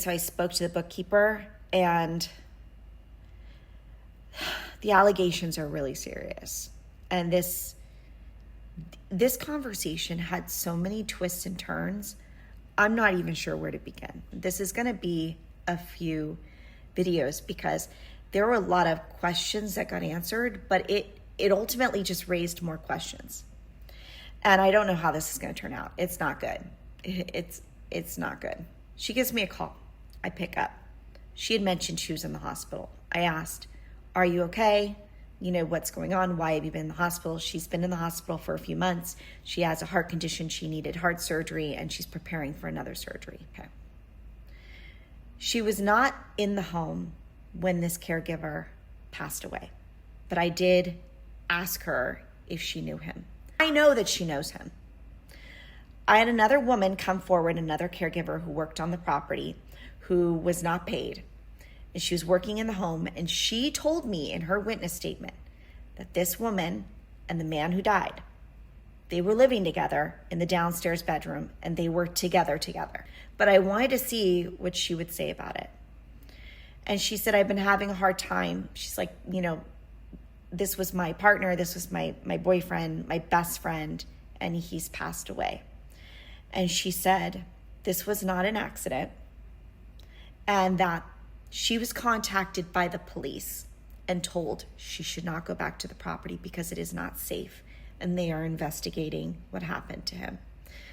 So I spoke to the bookkeeper, and the allegations are really serious. And this conversation had so many twists and turns. I'm not even sure where to begin. This is going to be a few videos because there were a lot of questions that got answered, but it ultimately just raised more questions. And I don't know how this is going to turn out. It's not good. It's not good. She gives me a call. I pick up. She had mentioned she was in the hospital. I asked, "Are you okay? You know, what's going on? Why have you been in the hospital?" She's been in the hospital for a few months. She has a heart condition. She needed heart surgery, and she's preparing for another surgery. Okay. She was not in the home when this caregiver passed away, but I did ask her if she knew him. I know that she knows him. I had another woman come forward, another caregiver who worked on the property, who was not paid. And she was working in the home, and she told me in her witness statement that this woman and the man who died, they were living together in the downstairs bedroom, and they were together. But I wanted to see what she would say about it. And she said, "I've been having a hard time." She's like, this was my partner, this was my boyfriend, my best friend, and he's passed away. And she said this was not an accident, and that she was contacted by the police and told she should not go back to the property because it is not safe, and they are investigating what happened to him.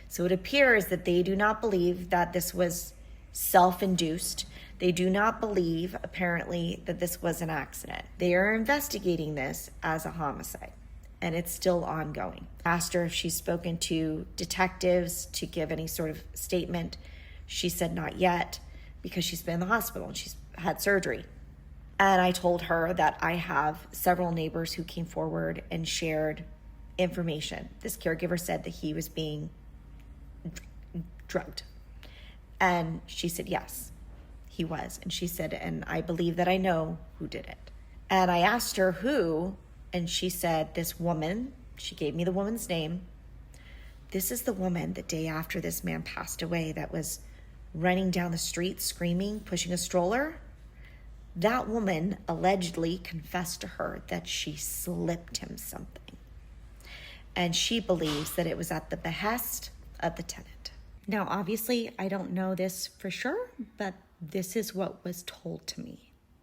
So it appears that they do not believe that this was self-induced. They do not believe, apparently, that this was an accident. They are investigating this as a homicide, and it's still ongoing. I asked her if she's spoken to detectives to give any sort of statement. She said not yet because she's been in the hospital and she's had surgery. And I told her that I have several neighbors who came forward and shared information. This caregiver said that he was being drugged. And she said, yes, he was. And she said, and I believe that I know who did it. And I asked her who, and she said, this woman, she gave me the woman's name. This is the woman the day after this man passed away that was running down the street screaming, pushing a stroller. That woman allegedly confessed to her that she slipped him something. And she believes that it was at the behest of the tenant. Now, obviously, I don't know this for sure, but this is what was told to me.